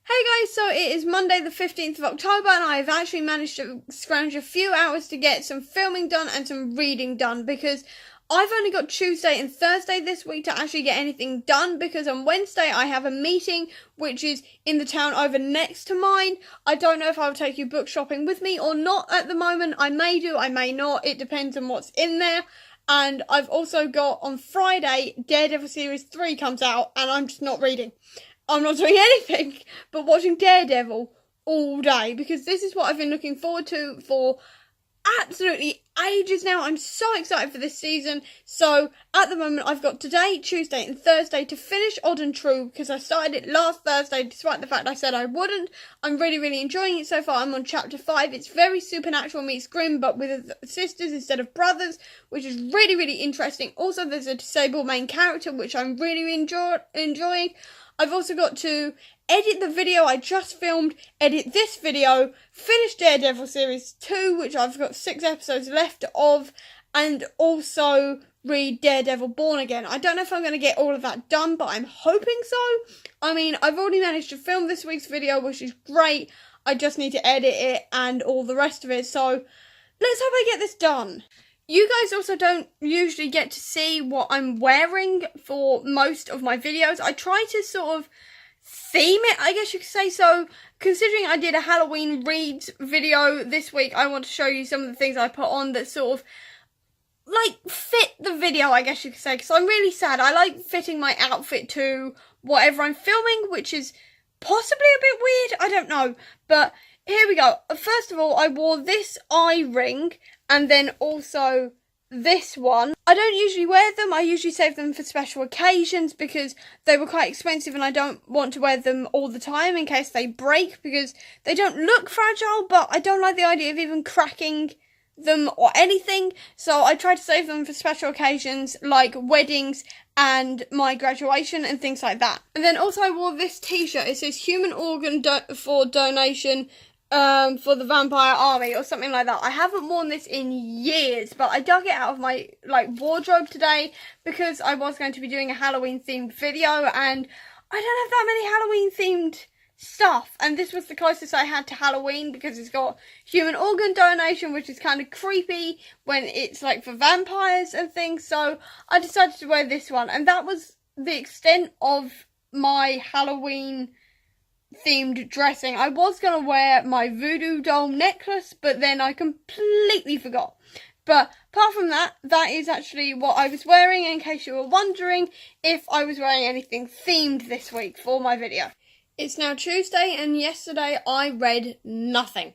Hey guys, so it is Monday the 15th of October and I have actually managed to scrounge a few hours to get some filming done and some reading done because I've only got Tuesday and Thursday this week to actually get anything done because on Wednesday I have a meeting which is in the town over next to mine. I don't know if I'll take you book shopping with me or not at the moment. I may do, I may not. It depends on what's in there. And I've also got on Friday, Daredevil Series 3 comes out and I'm just not reading. I'm not doing anything but watching Daredevil all day because this is what I've been looking forward to for absolutely ages now. I'm so excited for this season. So at the moment I've got today, Tuesday and Thursday to finish Odd and True because I started it last Thursday despite the fact I said I wouldn't. I'm really enjoying it so far. I'm on chapter 5. It's very supernatural meets grim but with sisters instead of brothers, which is really interesting. Also there's a disabled main character which I'm really enjoying. I've also got to edit the video I just filmed, edit this video, finish Daredevil Series 2, which I've got 6 episodes left of, and also read Daredevil Born Again. I don't know if I'm going to get all of that done, but I'm hoping so. I mean, I've already managed to film this week's video, which is great. I just need to edit it and all the rest of it, so let's hope I get this done. You guys also don't usually get to see what I'm wearing for most of my videos. I try to sort of theme it, I guess you could say. So, considering I did a Halloween reads video this week, I want to show you some of the things I put on that sort of, like, fit the video, I guess you could say. Because I'm really sad. I like fitting my outfit to whatever I'm filming, which is possibly a bit weird. I don't know. But here we go. First of all, I wore this eye ring. And then also this one. I don't usually wear them. I usually save them for special occasions because they were quite expensive and I don't want to wear them all the time in case they break because they don't look fragile, but I don't like the idea of even cracking them or anything. So I try to save them for special occasions like weddings and my graduation and things like that. And then also I wore this t-shirt. It says human organ for donation for the vampire army or something like that. I haven't worn this in years, but I dug it out of my wardrobe today because I was going to be doing a Halloween themed video and I don't have that many Halloween themed stuff, and this was the closest I had to Halloween because it's got human organ donation, which is kind of creepy when it's like for vampires and things, so I decided to wear this one, and that was the extent of my Halloween themed dressing. I was going to wear my voodoo doll necklace, but then I completely forgot. But apart from that, that is actually what I was wearing, in case you were wondering if I was wearing anything themed this week for my video. It's now Tuesday, and yesterday I read nothing.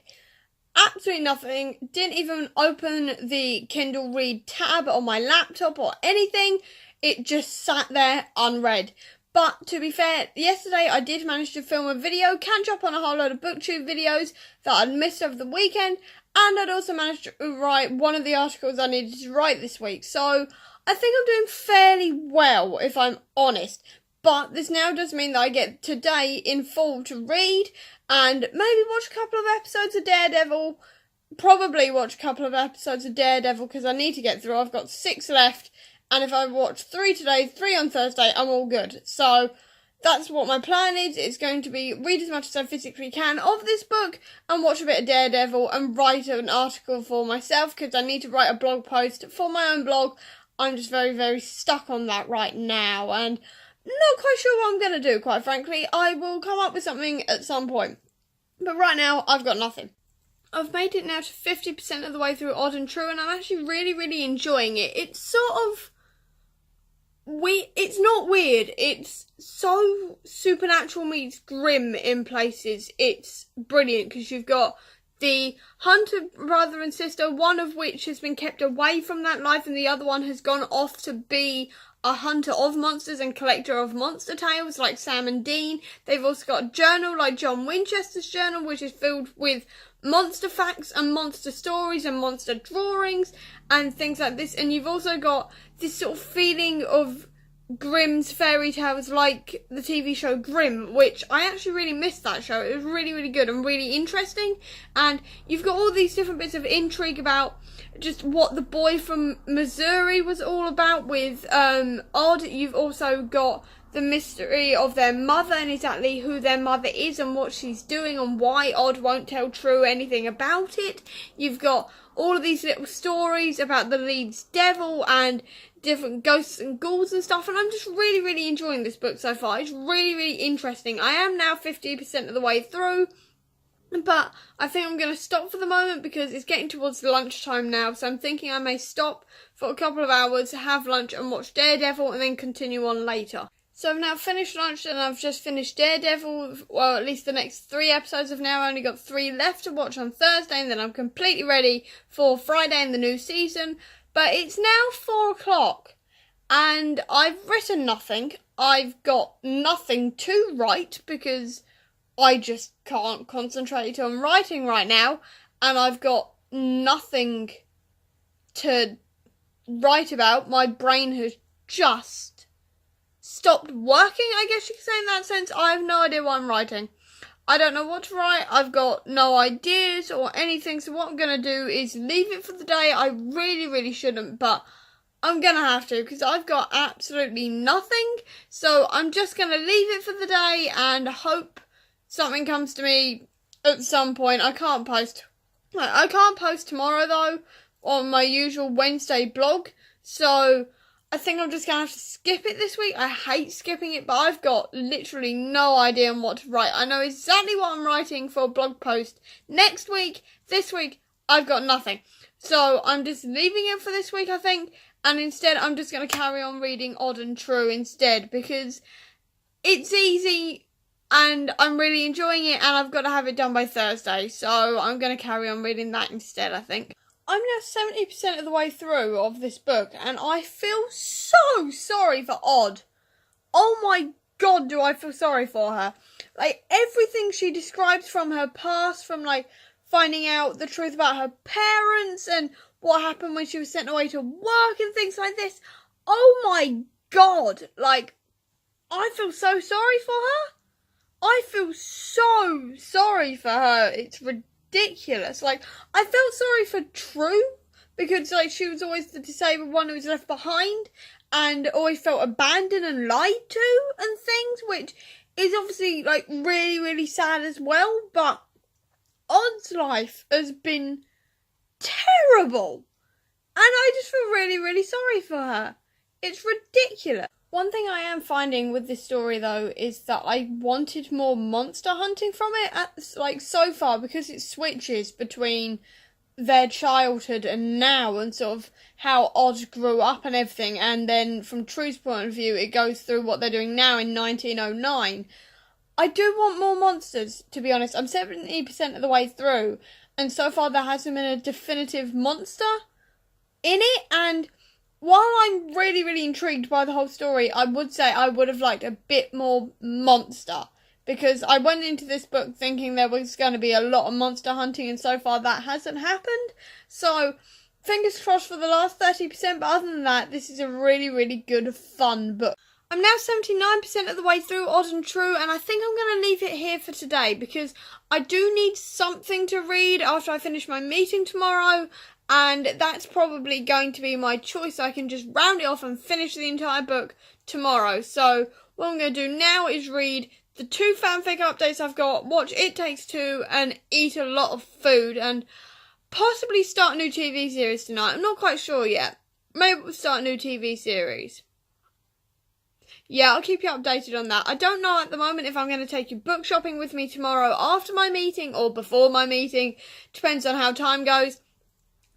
Absolutely nothing. Didn't even open the Kindle Read tab on my laptop or anything. It just sat there unread. But to be fair, yesterday I did manage to film a video, catch up on a whole load of booktube videos that I'd missed over the weekend, and I'd also managed to write one of the articles I needed to write this week. So I think I'm doing fairly well, if I'm honest. But this now does mean that I get today in full to read and maybe watch a couple of episodes of Daredevil. Probably watch a couple of episodes of Daredevil because I need to get through. I've got 6 left. And if I watch 3 today, 3 on Thursday, I'm all good. So that's what my plan is. It's going to be read as much as I physically can of this book and watch a bit of Daredevil and write an article for myself because I need to write a blog post for my own blog. I'm just very stuck on that right now and not quite sure what I'm going to do, quite frankly. I will come up with something at some point. But right now, I've got nothing. I've made it now to 50% of the way through Odd and True and I'm actually really enjoying it. It's sort of it's not weird, it's so supernatural meets grim in places. It's brilliant because you've got the hunter brother and sister, one of which has been kept away from that life and the other one has gone off to be a hunter of monsters and collector of monster tales like Sam and Dean. They've also got a journal like John Winchester's journal, which is filled with monster facts and monster stories and monster drawings and things like this. And you've also got this sort of feeling of Grimm's fairy tales like the TV show Grimm, which I actually really missed that show. It was really good and really interesting. And you've got all these different bits of intrigue about just what the boy from Missouri was all about with Odd. You've also got the mystery of their mother and exactly who their mother is and what she's doing and why Odd won't tell True anything about it. You've got all of these little stories about the lead's devil and different ghosts and ghouls and stuff, and I'm just really, really enjoying this book so far. It's really, really interesting. I am now 50% of the way through, but I think I'm going to stop for the moment because it's getting towards lunchtime now, so I'm thinking I may stop for a couple of hours, have lunch and watch Daredevil and then continue on later. So I've now finished lunch and I've just finished Daredevil. Well, at least the next 3 episodes have now only got 3 left to watch on Thursday, and then I'm completely ready for Friday and the new season. But it's now 4 o'clock and I've written nothing. I've got nothing to write because I just can't concentrate on writing right now, and I've got nothing to write about. My brain has just stopped working, I guess you could say, in that sense. I have no idea what I'm writing. I don't know what to write. I've got no ideas or anything, so what I'm going to do is leave it for the day. I really, really shouldn't, but I'm going to have to because I've got absolutely nothing. So I'm just going to leave it for the day and hope something comes to me at some point. I can't post tomorrow, though, on my usual Wednesday blog, so I think I'm just going to have to skip it this week. I hate skipping it, but I've got literally no idea on what to write. I know exactly what I'm writing for a blog post next week. This week, I've got nothing. So I'm just leaving it for this week, I think, and instead I'm just going to carry on reading Odd and True instead, because it's easy and I'm really enjoying it, and I've got to have it done by Thursday. So I'm going to carry on reading that instead, I think. I'm now 70% of the way through of this book, and I feel so sorry for Odd. Oh my god, do I feel sorry for her. Like, everything she describes from her past, from, like, finding out the truth about her parents and what happened when she was sent away to work and things like this. Oh my god, like, I feel so sorry for her. I feel so sorry for her. It's ridiculous. Like, I felt sorry for True because, like, she was always the disabled one who was left behind and always felt abandoned and lied to and things, which is obviously, like, really, really sad as well. But Odd's life has been terrible, and I just feel really, really sorry for her. It's ridiculous. One thing I am finding with this story, though, is that I wanted more monster hunting from it, so far, because it switches between their childhood and now, and sort of how Odd grew up and everything, and then from True's point of view, it goes through what they're doing now in 1909. I do want more monsters, to be honest. I'm 70% of the way through, and so far there hasn't been a definitive monster in it, and while I'm really, really intrigued by the whole story, I would say I would have liked a bit more monster, because I went into this book thinking there was going to be a lot of monster hunting, and so far that hasn't happened. So, fingers crossed for the last 30%, but other than that, this is a really, really good, fun book. I'm now 79% of the way through Odd and True, and I think I'm going to leave it here for today, because I do need something to read after I finish my meeting tomorrow, and that's probably going to be my choice. I can just round it off and finish the entire book tomorrow. So what I'm going to do now is read the 2 fanfic updates I've got, watch It Takes Two, and eat a lot of food, and possibly start a new TV series tonight. I'm not quite sure yet. Maybe we'll start a new TV series. Yeah, I'll keep you updated on that. I don't know at the moment if I'm going to take you book shopping with me tomorrow after my meeting or before my meeting. Depends on how time goes.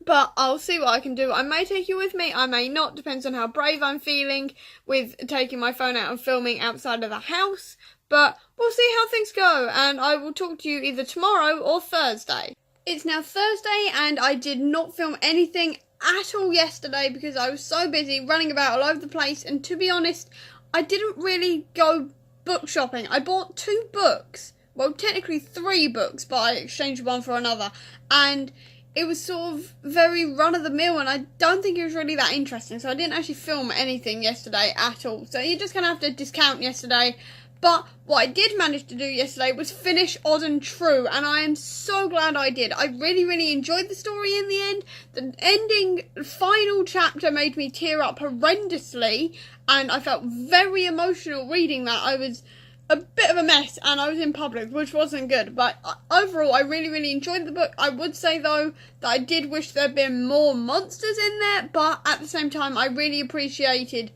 But I'll see what I can do. I may take you with me, I may not. Depends on how brave I'm feeling with taking my phone out and filming outside of the house. But we'll see how things go, and I will talk to you either tomorrow or Thursday. It's now Thursday, and I did not film anything at all yesterday because I was so busy running about all over the place, and to be honest, I didn't really go book shopping. I bought 2 books. Well, technically 3 books, but I exchanged one for another. And it was sort of very run-of-the-mill, and I don't think it was really that interesting. So I didn't actually film anything yesterday at all. So you're just going to have to discount yesterday. But what I did manage to do yesterday was finish Odd and True, and I am so glad I did. I really, really enjoyed the story in the end. The ending final chapter made me tear up horrendously, and I felt very emotional reading that. I was a bit of a mess, and I was in public, which wasn't good, but overall I really, really enjoyed the book. I would say though that I did wish there'd been more monsters in there, but at the same time I really appreciated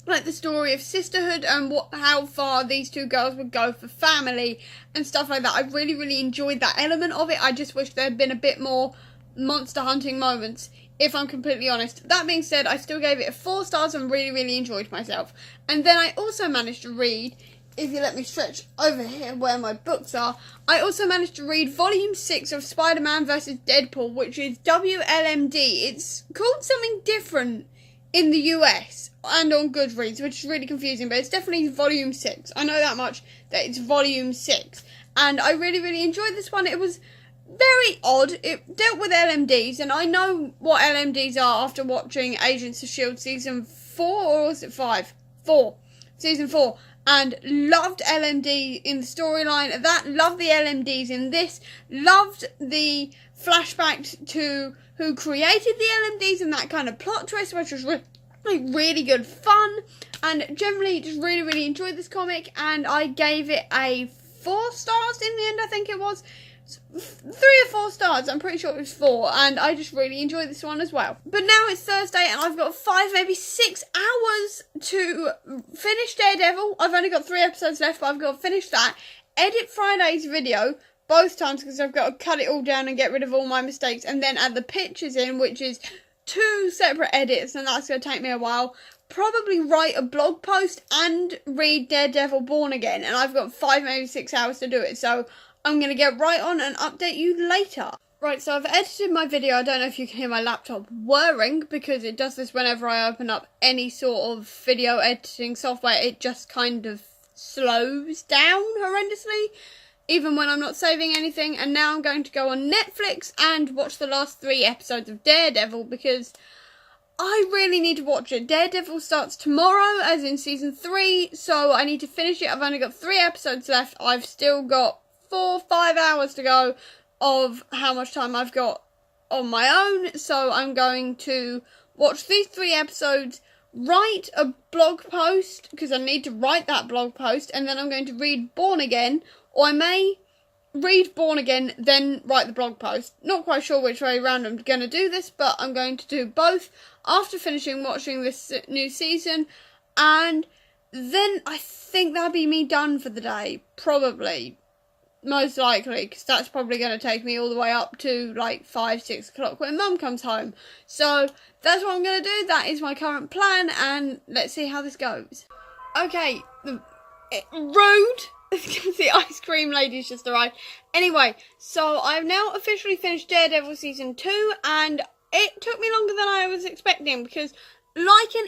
like the story of sisterhood and how far these two girls would go for family and stuff like that. I really, really enjoyed that element of it. I just wish there had been a bit more monster hunting moments, if I'm completely honest. That being said, I still gave it 4 stars and really, really enjoyed myself. And then I also managed to read, if you let me stretch over here where my books are, I also managed to read Volume 6 of Spider-Man vs. Deadpool, which is WLMD. It's called something different in the US and on Goodreads, which is really confusing, but it's definitely Volume 6. I know that much, that it's Volume 6. And I really, really enjoyed this one. It was very odd. It dealt with LMDs, and I know what LMDs are after watching Agents of S.H.I.E.L.D. Season 4, or was it 5? 4. Season 4. And loved LMD in the storyline. Loved the LMDs in this. Loved the flashback to who created the LMDs and that kind of plot twist, which was really good fun. And generally just really, really enjoyed this comic. And I gave it a 4 stars in the end, I think it was. 3 or 4 stars, I'm pretty sure it was 4, and I just really enjoyed this one as well. But now it's Thursday and I've got 5, maybe 6 hours to finish Daredevil. I've only got 3 episodes left, but I've got to finish that. Edit Friday's video both times because I've got to cut it all down and get rid of all my mistakes, and then add the pictures in, which is 2 separate edits, and that's going to take me a while. Probably write a blog post and read Daredevil Born Again, and I've got 5, maybe 6 hours to do it, so I'm going to get right on and update you later. Right, so I've edited my video. I don't know if you can hear my laptop whirring, because it does this whenever I open up any sort of video editing software. It just kind of slows down horrendously, even when I'm not saving anything. And now I'm going to go on Netflix and watch the last 3 episodes of Daredevil, because I really need to watch it. Daredevil starts tomorrow, as in season 3, so I need to finish it. I've only got 3 episodes left. I've still got 4-5 hours to go of how much time I've got on my own, so I'm going to watch these 3 episodes, write a blog post, because I need to write that blog post, and then I'm going to read Born Again, or I may read Born Again, then write the blog post. Not quite sure which way around I'm going to do this, but I'm going to do both after finishing watching this new season, and then I think that'll be me done for the day, probably. Most likely, because that's probably going to take me all the way up to like 5-6 o'clock when Mum comes home. So that's what I'm going to do. That is my current plan, and let's see how this goes. Okay, rude. The ice cream lady's just arrived. Anyway, so I've now officially finished Daredevil season 2, and it took me longer than I was expecting, because like an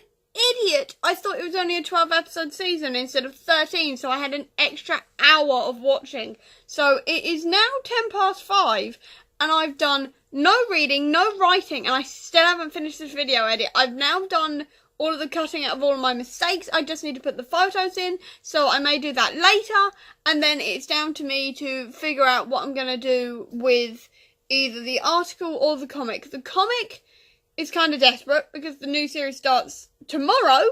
idiot, I thought it was only a 12 episode season instead of 13, so I had an extra hour of watching. So it is now 5:10, and I've done no reading, no writing, and I still haven't finished this video edit. I've now done all of the cutting out of all of my mistakes. I just need to put the photos in, so I may do that later, and then it's down to me to figure out what I'm going to do with either the article or the comic. The comic is kind of desperate because the new series starts tomorrow.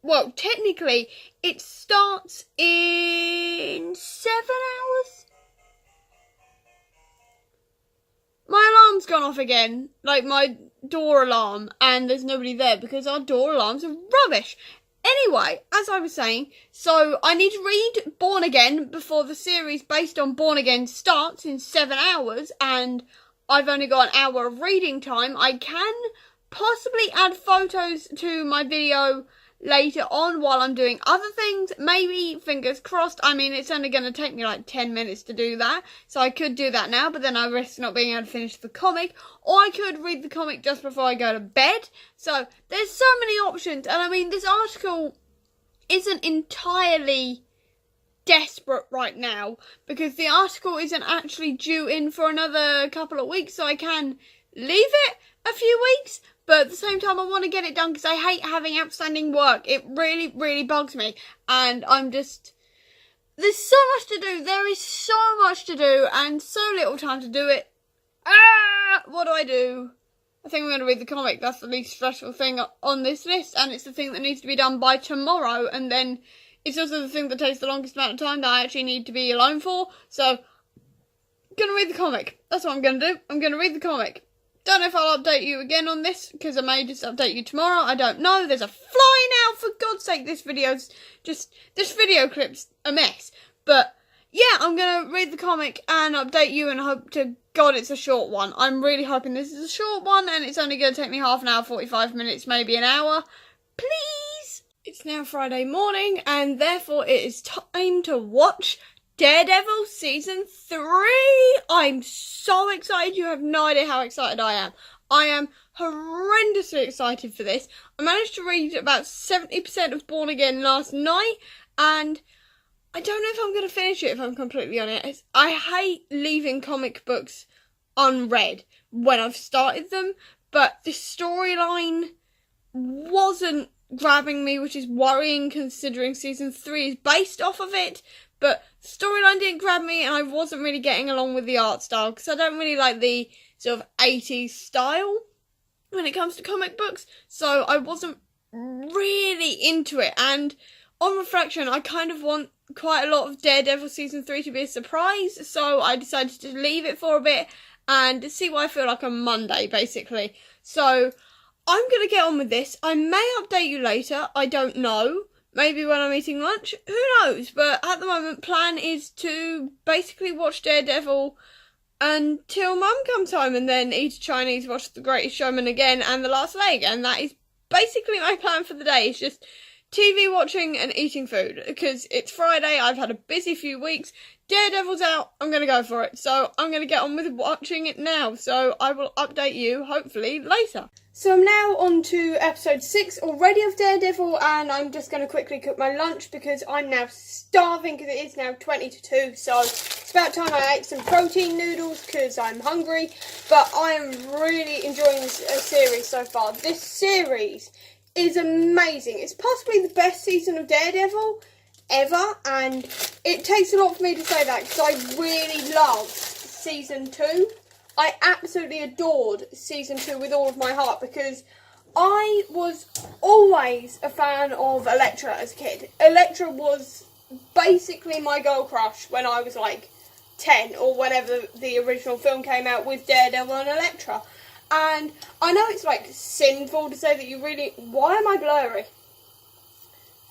Well, technically, it starts in 7 hours. My alarm's gone off again, like my door alarm, and there's nobody there because our door alarms are rubbish. Anyway, as I was saying, so I need to read Born Again before the series based on Born Again starts in 7 hours, and I've only got an hour of reading time. I can possibly add photos to my video later on while I'm doing other things. Maybe, fingers crossed. I mean, it's only going to take me like 10 minutes to do that. So I could do that now, but then I risk not being able to finish the comic. Or I could read the comic just before I go to bed. So there's so many options. And I mean, this article isn't entirely desperate right now, because the article isn't actually due in for another couple of weeks, so I can leave it a few weeks, but at the same time I want to get it done because I hate having outstanding work. It really, really bugs me, and I'm just there's so much to do. There is so much to do and so little time to do it. What do? I think I'm going to read the comic. That's the least stressful thing on this list, and it's the thing that needs to be done by tomorrow, and then it's also the thing that takes the longest amount of time that I actually need to be alone for. So, I'm going to read the comic. That's what I'm going to do. I'm going to read the comic. Don't know if I'll update you again on this, because I may just update you tomorrow. I don't know. There's a fly now, for God's sake. This video clip's a mess. But, yeah, I'm going to read the comic and update you, and hope to God it's a short one. I'm really hoping this is a short one, and it's only going to take me half an hour, 45 minutes, maybe an hour. Please! It's now Friday morning, and therefore it is time to watch Daredevil Season 3! I'm so excited, you have no idea how excited I am. I am horrendously excited for this. I managed to read about 70% of Born Again last night, and I don't know if I'm going to finish it, if I'm completely honest. I hate leaving comic books unread when I've started them, but the storyline wasn't grabbing me, which is worrying considering Season 3 is based off of it. But the storyline didn't grab me, and I wasn't really getting along with the art style, because I don't really like the sort of 80s style when it comes to comic books, so I wasn't really into it. And on reflection, I kind of want quite a lot of Daredevil Season 3 to be a surprise, so I decided to leave it for a bit and see what I feel like on Monday, basically. So I'm going to get on with this. I may update you later, I don't know. Maybe when I'm eating lunch, who knows? But at the moment, plan is to basically watch Daredevil until Mum comes home, and then eat Chinese, watch The Greatest Showman again, and The Last Leg. And that is basically my plan for the day. It's just TV watching and eating food, because it's Friday, I've had a busy few weeks, Daredevil's out, I'm going to go for it. So I'm going to get on with watching it now, so I will update you, hopefully, later. So I'm now on to episode 6 already of Daredevil, and I'm just going to quickly cook my lunch because I'm now starving, because it is now 20 to 2, so it's about time I ate some protein noodles because I'm hungry. But I am really enjoying this series so far. This series is amazing. It's possibly the best season of Daredevil ever, and it takes a lot for me to say that because I really loved Season 2. I absolutely adored Season 2 with all of my heart, because I was always a fan of Elektra as a kid. Elektra was basically my girl crush when I was like 10, or whenever the original film came out with Daredevil and Elektra. And I know it's like sinful to say that you really... Why am I blurry?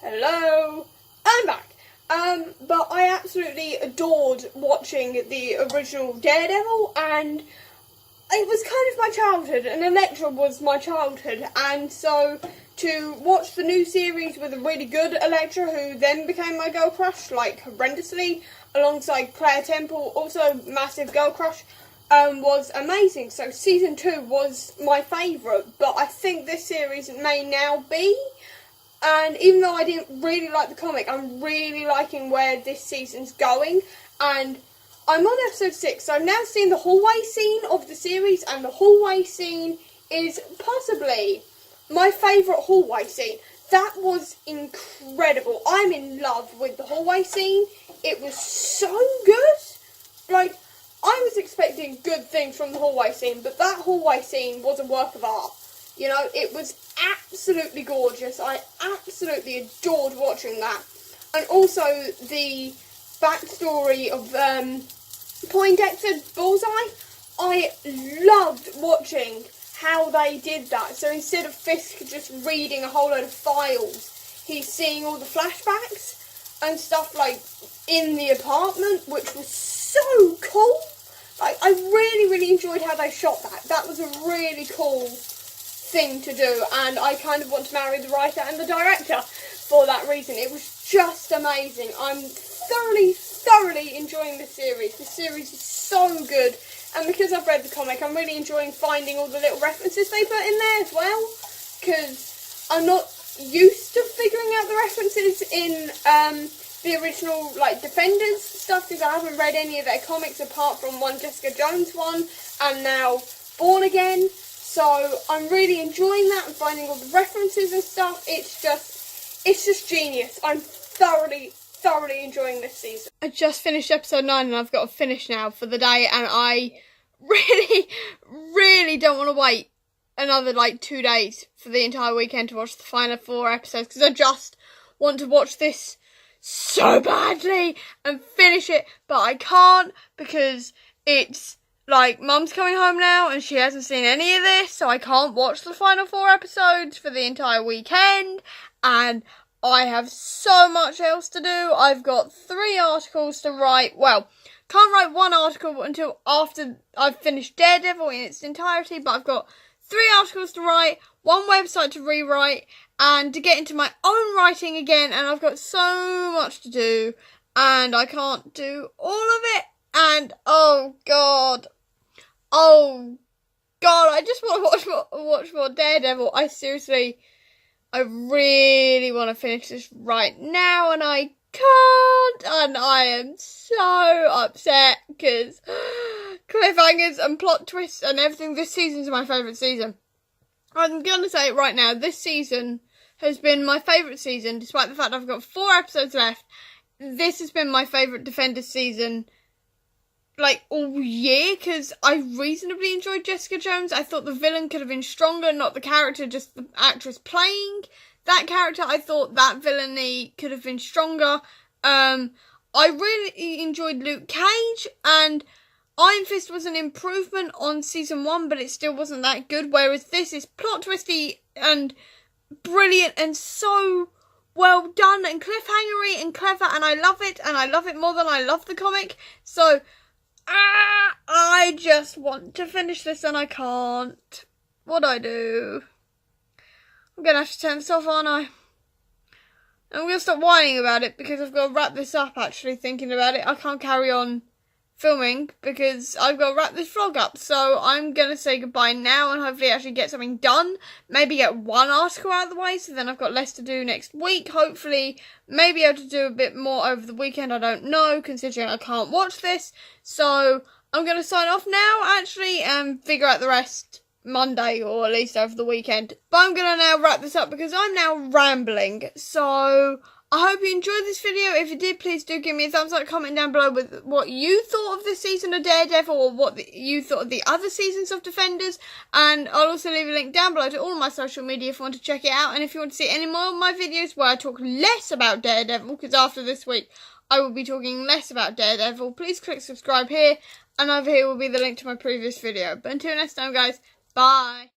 Hello? I'm back. But I absolutely adored watching the original Daredevil, and it was kind of my childhood, and Elektra was my childhood, and so to watch the new series with a really good Elektra, who then became my girl crush, like horrendously, alongside Claire Temple, also massive girl crush, was amazing. So Season 2 was my favourite, but I think this series may now be. And even though I didn't really like the comic, I'm really liking where this season's going. And I'm on episode 6, so I've now seen the hallway scene of the series, and the hallway scene is possibly my favourite hallway scene. That was incredible. I'm in love with the hallway scene. It was so good. Like, I was expecting good things from the hallway scene, but that hallway scene was a work of art. You know, it was absolutely gorgeous. I absolutely adored watching that. And also the backstory of Poindexter Bullseye. I loved watching how they did that. So instead of Fisk just reading a whole load of files, he's seeing all the flashbacks and stuff like in the apartment, which was so cool. Like, I really, really enjoyed how they shot that. That was a really cool thing to do, and I kind of want to marry the writer and the director for that reason. It was just amazing. I'm thoroughly enjoying this series. This series is so good, and because I've read the comic, I'm really enjoying finding all the little references they put in there as well, because I'm not used to figuring out the references in the original, like, Defenders stuff, because I haven't read any of their comics apart from one Jessica Jones one, and now Born Again. So I'm really enjoying that and finding all the references and stuff. It's just genius. I'm thoroughly thoroughly enjoying this season. I just finished episode 9 and I've got to finish now for the day, and I really don't want to wait another 2 days for the entire weekend to watch the final 4 episodes, because I just want to watch this so badly and finish it, but I can't because it's Mum's coming home now and she hasn't seen any of this, so I can't watch the final 4 episodes for the entire weekend, and I have so much else to do. I've got 3 articles to write. Well, can't write 1 article until after I've finished Daredevil in its entirety, but I've got 3 articles to write, 1 website to rewrite, and to get into my own writing again, and I've got so much to do, and I can't do all of it, and oh god, I just want to watch more Daredevil. I really want to finish this right now, and I can't, and I am so upset because cliffhangers and plot twists and everything. This season's my favourite season. I'm going to say it right now, this season has been my favourite season, despite the fact I've got 4 episodes left. This has been my favourite Defenders season, all year, because I reasonably enjoyed Jessica Jones. I thought the villain could have been stronger, not the character, just the actress playing that character. I thought that villainy could have been stronger. I really enjoyed Luke Cage, and Iron Fist was an improvement on season 1, but it still wasn't that good, whereas this is plot twisty and brilliant and so well done and cliffhangery and clever, and I love it more than I love the comic. So I just want to finish this and I can't. What do I do? I'm going to have to turn this off, aren't I? I'm going to stop whining about it because I've got to wrap this up, actually, thinking about it. I can't carry on filming because I've got to wrap this vlog up. So I'm going to say goodbye now and hopefully actually get something done. Maybe get 1 article out of the way, so then I've got less to do next week. Hopefully, maybe able to do a bit more over the weekend. I don't know, considering I can't watch this. So I'm going to sign off now, actually, and figure out the rest Monday, or at least over the weekend. But I'm going to now wrap this up because I'm now rambling. So I hope you enjoyed this video. If you did, please do give me a thumbs up, comment down below with what you thought of this season of Daredevil, or what you thought of the other seasons of Defenders. And I'll also leave a link down below to all of my social media if you want to check it out. And if you want to see any more of my videos where I talk less about Daredevil, because after this week I will be talking less about Daredevil, please click subscribe here, and over here will be the link to my previous video. But until next time, guys, bye.